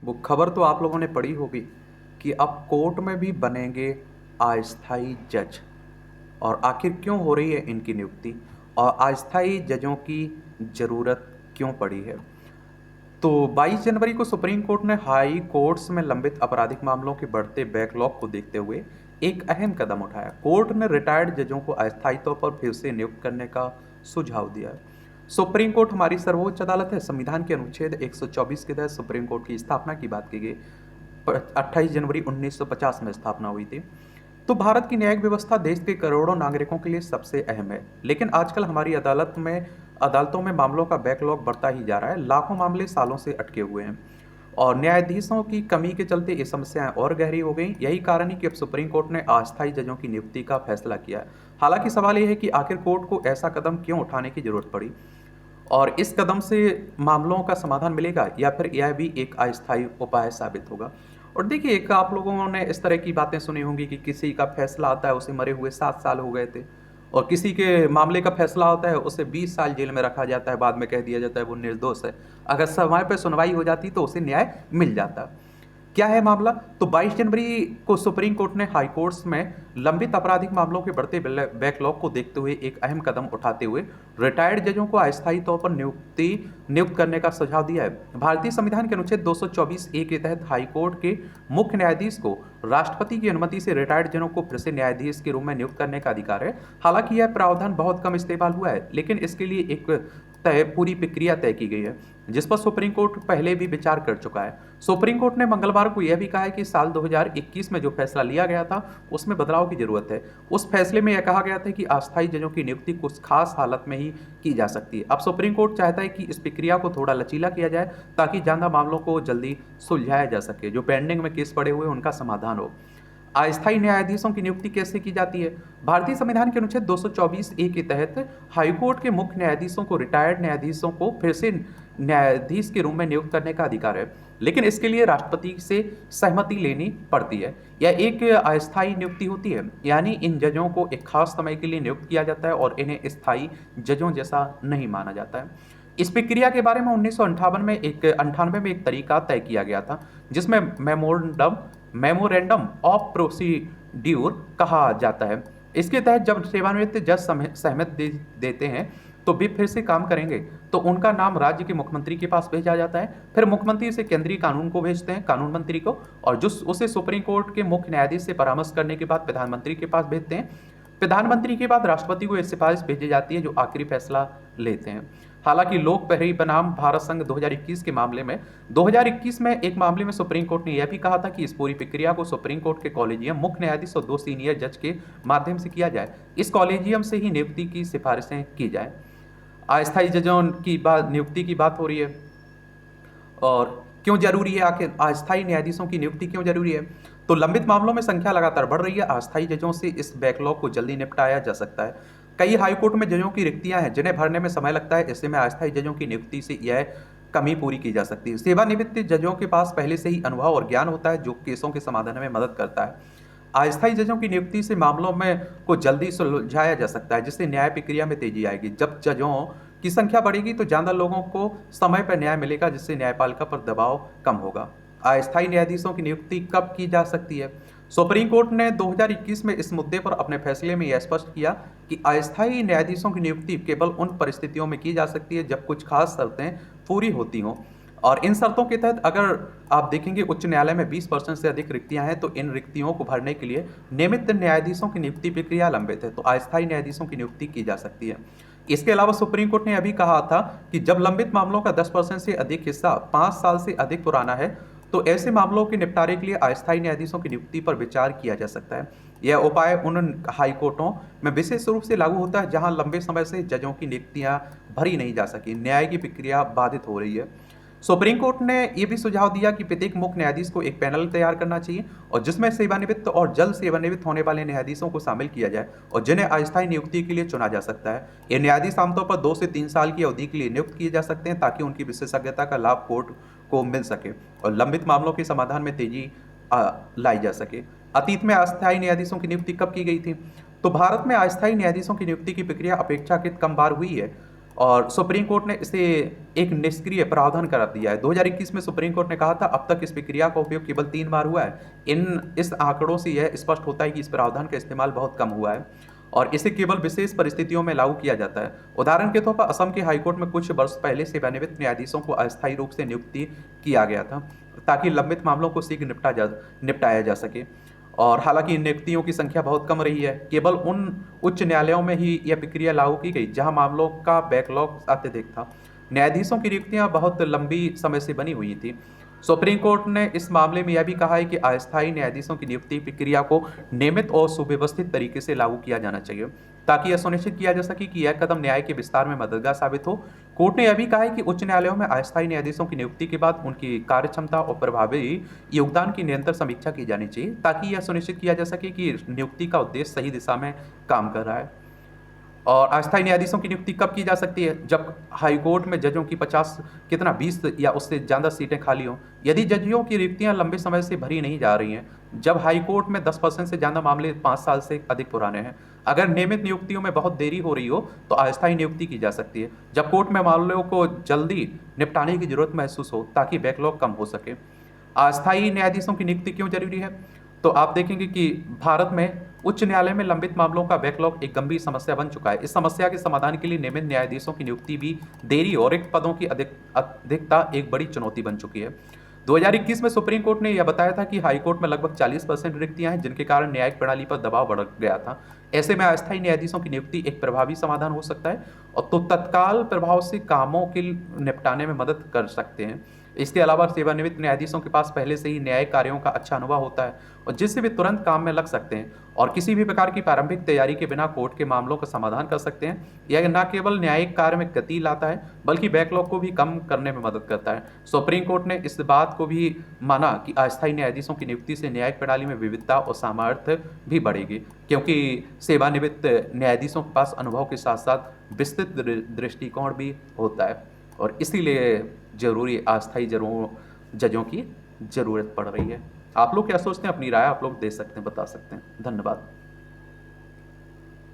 वो खबर तो आप लोगों ने पढ़ी होगी कि अब कोर्ट में भी बनेंगे अस्थाई जज। और आखिर क्यों हो रही है इनकी नियुक्ति और अस्थाई जजों की ज़रूरत क्यों पड़ी है। तो 22 जनवरी को सुप्रीम कोर्ट ने हाई कोर्ट्स में लंबित आपराधिक मामलों के बढ़ते बैकलॉग को देखते हुए एक अहम कदम उठाया। कोर्ट ने रिटायर्ड जजों को अस्थायी तौर पर फिर से नियुक्त करने का सुझाव दिया है। सुप्रीम कोर्ट हमारी सर्वोच्च अदालत है। संविधान के अनुच्छेद 124 के तहत सुप्रीम कोर्ट की स्थापना की बात की गई। 28 जनवरी 1950 में स्थापना हुई थी। तो भारत की न्यायिक व्यवस्था देश के करोड़ों नागरिकों के लिए सबसे अहम है, लेकिन आजकल हमारी अदालतों में मामलों का बैकलॉग बढ़ता ही जा रहा है। लाखों मामले सालों से अटके हुए हैं और न्यायाधीशों की कमी के चलते ये समस्याएं और गहरी हो गई। यही कारण है कि अब सुप्रीम कोर्ट ने अस्थायी जजों की नियुक्ति का फैसला किया है। हालांकि सवाल यह है कि आखिर कोर्ट को ऐसा कदम क्यों उठाने की जरूरत पड़ी और इस कदम से मामलों का समाधान मिलेगा या फिर यह भी एक अस्थायी उपाय साबित होगा। और देखिए, एक आप लोगों ने इस तरह की बातें सुनी होंगी कि किसी का फैसला आता है उसे मरे हुए 7 साल हो गए थे, और किसी के मामले का फैसला होता है उसे 20 साल जेल में रखा जाता है, बाद में कह दिया जाता है वो निर्दोष है। अगर समय पर सुनवाई हो जाती तो उसे न्याय मिल जाता। क्या है मामला? तो 22 जनवरी को सुप्रीम कोर्ट ने हाई कोर्ट्स में लंबित आपराधिक मामलों के बढ़ते बैकलॉग को देखते हुए एक अहम कदम उठाते हुए रिटायर्ड जजों को अस्थायी तौर पर नियुक्त करने का सुझाव दिया है। भारतीय संविधान के अनुच्छेद 224 ए के तहत हाई कोर्ट के मुख्य न्यायाधीश को राष्ट्रपति की अनुमति से रिटायर्ड जजों को फिर से न्यायाधीश के रूप में नियुक्त करने का अधिकार है। हालांकि यह प्रावधान बहुत कम इस्तेमाल हुआ है, लेकिन इसके लिए एक पूरी प्रक्रिया तय की गई है जिस पर सुप्रीम कोर्ट पहले भी विचार कर चुका है। सुप्रीम कोर्ट ने मंगलवार को यह भी कहा है कि साल 2021 में जो फैसला लिया गया था उसमें बदलाव की जरूरत है। उस फैसले में यह कहा गया था कि अस्थायी जजों की नियुक्ति कुछ खास हालत में ही की जा सकती है। अब सुप्रीम कोर्ट चाहता है कि इस प्रक्रिया को थोड़ा लचीला किया जाए ताकि ज्यादा मामलों को जल्दी सुलझाया जा सके, जो पेंडिंग में केस पड़े हुए उनका समाधान हो। अस्थायी न्यायाधीशों की नियुक्ति कैसे की जाती है? भारतीय संविधान के अनुच्छेद 224 ए के तहत हाईकोर्ट के मुख्य न्यायाधीशों को रिटायर्ड न्यायाधीशों को फिर से न्यायाधीश के रूप में नियुक्त करने का अधिकार है, लेकिन इसके लिए राष्ट्रपति से सहमति लेनी पड़ती है। यह एक अस्थायी नियुक्ति होती है, यानी इन जजों को एक खास समय के लिए नियुक्त किया जाता है और इन्हें स्थायी जजों जैसा नहीं माना जाता है। इस प्रक्रिया के बारे में 1998 में एक तरीका तय किया गया था जिसमें मेमोरेंडम ऑफ प्रोसीड्यूर कहा जाता है। इसके तहत जब सेवानिवृत्त जज सहमति देते हैं तो वे फिर से काम करेंगे तो उनका नाम राज्य के मुख्यमंत्री के पास भेजा जाता है। फिर मुख्यमंत्री से केंद्रीय कानून को भेजते हैं, कानून मंत्री को, और जो उसे सुप्रीम कोर्ट के मुख्य न्यायाधीश से परामर्श करने के बाद प्रधानमंत्री के पास भेजते हैं। प्रधानमंत्री के बाद राष्ट्रपति को एक सिफारिश भेजी जाती है जो आखिरी फैसला लेते हैं। हालांकि लोक प्रहरी बनाम भारत संघ 2021 के मामले में 2021 में एक मामले में सुप्रीम कोर्ट ने यह भी कहा था कि इस पूरी प्रक्रिया को सुप्रीम कोर्ट के कॉलेजियम, मुख्य न्यायाधीश और 2 सीनियर जज के माध्यम से किया जाए। इस कॉलेजियम से ही नियुक्ति की सिफारिशें की जाए। अस्थायी जजों की नियुक्ति की बात हो रही है और क्यों जरूरी है, आखिर अस्थायी न्यायाधीशों की नियुक्ति क्यों जरूरी है? तो लंबित मामलों में संख्या लगातार बढ़ रही है। अस्थायी जजों से इस बैकलॉग को जल्दी निपटाया जा सकता है। कई हाईकोर्ट में जजों की रिक्तियां हैं जिन्हें भरने में समय लगता है। ऐसे में अस्थायी जजों की नियुक्ति से यह कमी पूरी की जा सकती है। सेवानिवृत्त जजों के पास पहले से ही अनुभव और ज्ञान होता है जो केसों के समाधान में मदद करता है। अस्थायी जजों की नियुक्ति से मामलों में को जल्दी सुलझाया जा सकता है जिससे न्याय प्रक्रिया में तेजी आएगी। जब जजों की संख्या बढ़ेगी तो ज्यादा लोगों को समय पर न्याय मिलेगा जिससे न्यायपालिका पर दबाव कम होगा। अस्थायी न्यायाधीशों की नियुक्ति कब की जा सकती है? सुप्रीम कोर्ट ने 2021 में इस मुद्दे पर अपने फैसले में यह स्पष्ट किया कि अस्थायी न्यायाधीशों की नियुक्ति केवल उन परिस्थितियों में की जा सकती है जब कुछ खास शर्तें पूरी होती हों, और इन शर्तों के तहत अगर आप देखेंगे उच्च न्यायालय में 20% से अधिक रिक्तियां हैं तो इन रिक्तियों को भरने के लिए नियमित न्यायाधीशों की नियुक्ति प्रक्रिया लंबित है, तो अस्थायी न्यायाधीशों की नियुक्ति की जा सकती है। इसके अलावा सुप्रीम कोर्ट ने अभी कहा था कि जब लंबित मामलों का 10% से अधिक हिस्सा 5 साल से अधिक पुराना है तो ऐसे मामलों के निपटारे के लिए अस्थायी न्यायाधीशों की नियुक्ति पर विचार किया जा सकता है। यह उपाय उन हाईकोर्टों में विशेष रूप से लागू होता है जहां लंबे समय से जजों की नियुक्तियां भरी नहीं जा सकी, न्याय की प्रक्रिया बाधित हो रही है। सुप्रीम कोर्ट ने यह भी सुझाव दिया कि प्रत्येक मुख्य न्यायाधीश को एक पैनल तैयार करना चाहिए और जिसमें सेवानिवृत्त और जल्द सेवानिवृत्त होने वाले न्यायाधीशों को शामिल किया जाए और जिन्हें अस्थायी नियुक्ति के लिए चुना जा सकता है। ये न्यायाधीश आमतौर पर 2 से 3 साल की अवधि के लिए नियुक्त किए जा सकते हैं ताकि उनकी विशेषज्ञता का लाभ कोर्ट को मिल सके और लंबित मामलों के समाधान में तेजी लाई जा सके। अतीत में अस्थायी न्यायाधीशों की नियुक्ति कब की गई थी? तो भारत में अस्थायी न्यायाधीशों की नियुक्ति की प्रक्रिया अपेक्षाकृत कम बार हुई है और सुप्रीम कोर्ट ने इसे एक निष्क्रिय प्रावधान कर दिया है। 2021 में सुप्रीम कोर्ट ने कहा था अब तक इस प्रक्रिया का उपयोग केवल 3 बार हुआ है। इस आंकड़ों से यह स्पष्ट होता है कि इस प्रावधान का इस्तेमाल बहुत कम हुआ है और इसे केवल विशेष परिस्थितियों में लागू किया जाता है। उदाहरण के तौर पर असम के हाईकोर्ट में कुछ वर्ष पहले सेवानिवृत्त न्यायाधीशों को अस्थायी रूप से नियुक्ति किया गया था ताकि लंबित मामलों को शीघ्र निपटाया जा सके। और हालांकि इन नियुक्तियों की संख्या बहुत कम रही है। केवल उन उच्च न्यायालयों में ही यह प्रक्रिया लागू की गई जहां मामलों का बैकलॉग अत्यधिक था। न्यायाधीशों की नियुक्तियां बहुत लंबी समय से बनी हुई थी। सुप्रीम कोर्ट ने इस मामले में यह भी कहा है कि अस्थायी न्यायाधीशों की नियुक्ति प्रक्रिया को नियमित और सुव्यवस्थित तरीके से लागू किया जाना चाहिए ताकि यह सुनिश्चित किया जा सके कि यह कदम न्याय के विस्तार में मददगार साबित हो। कोर्ट ने यह भी कहा है कि उच्च न्यायालयों में अस्थायी न्यायाधीशों की नियुक्ति के बाद उनकी कार्यक्षमता और प्रभावी योगदान की निरंतर समीक्षा की जानी चाहिए ताकि यह सुनिश्चित किया जा सके कि नियुक्ति का उद्देश्य सही दिशा में काम कर रहा है। और अस्थायी न्यायाधीशों की नियुक्ति कब की जा सकती है? जब हाईकोर्ट में जजों की 20 या उससे ज़्यादा सीटें खाली हों। यदि जजों की नियुक्तियां लंबे समय से भरी नहीं जा रही हैं, जब हाईकोर्ट में 10% से ज़्यादा मामले 5 साल से अधिक पुराने हैं, अगर नियमित नियुक्तियों में बहुत देरी हो रही हो तो अस्थायी नियुक्ति की जा सकती है। जब कोर्ट में मामलों को जल्दी निपटाने की जरूरत महसूस हो ताकि बैकलॉग कम हो सके। अस्थायी न्यायाधीशों की नियुक्ति क्यों जरूरी है? तो आप देखेंगे कि भारत में उच्च न्यायालय में लंबित मामलों का बैकलॉग एक गंभीर समस्या बन चुका है। इस समस्या के समाधान के लिए नियमित न्यायाधीशों की नियुक्ति भी देरी और रिक्त पदों की अधिकता एक बड़ी चुनौती बन चुकी है। 2021 में सुप्रीम कोर्ट ने यह बताया था कि हाईकोर्ट में लगभग 40% रिक्तियां हैं जिनके कारण न्यायिक प्रणाली पर दबाव बढ़ गया था। ऐसे में अस्थायी न्यायाधीशों की नियुक्ति एक प्रभावी समाधान हो सकता है और तो तत्काल प्रभाव से कामों के निपटाने में मदद कर सकते हैं। इसके अलावा सेवानिवृत्त न्यायाधीशों के पास पहले से ही न्यायिक कार्यों का अच्छा अनुभव होता है और जिससे वे तुरंत काम में लग सकते हैं और किसी भी प्रकार की प्रारंभिक तैयारी के बिना कोर्ट के मामलों का समाधान कर सकते हैं। यह न केवल न्यायिक कार्य में गति लाता है बल्कि बैकलॉग को भी कम करने में मदद करता है। सुप्रीम कोर्ट ने इस बात को भी माना कि अस्थायी न्यायाधीशों की नियुक्ति से न्यायिक प्रणाली में विविधता और सामर्थ्य भी बढ़ेगी क्योंकि सेवानिवृत्त न्यायाधीशों के पास अनुभव के साथ साथ विस्तृत दृष्टिकोण भी होता है और इसीलिए जरूरी अस्थायी जजों की ज़रूरत पड़ रही है। आप लोग क्या सोचते हैं? अपनी राय आप लोग दे सकते हैं, बता सकते हैं। धन्यवाद।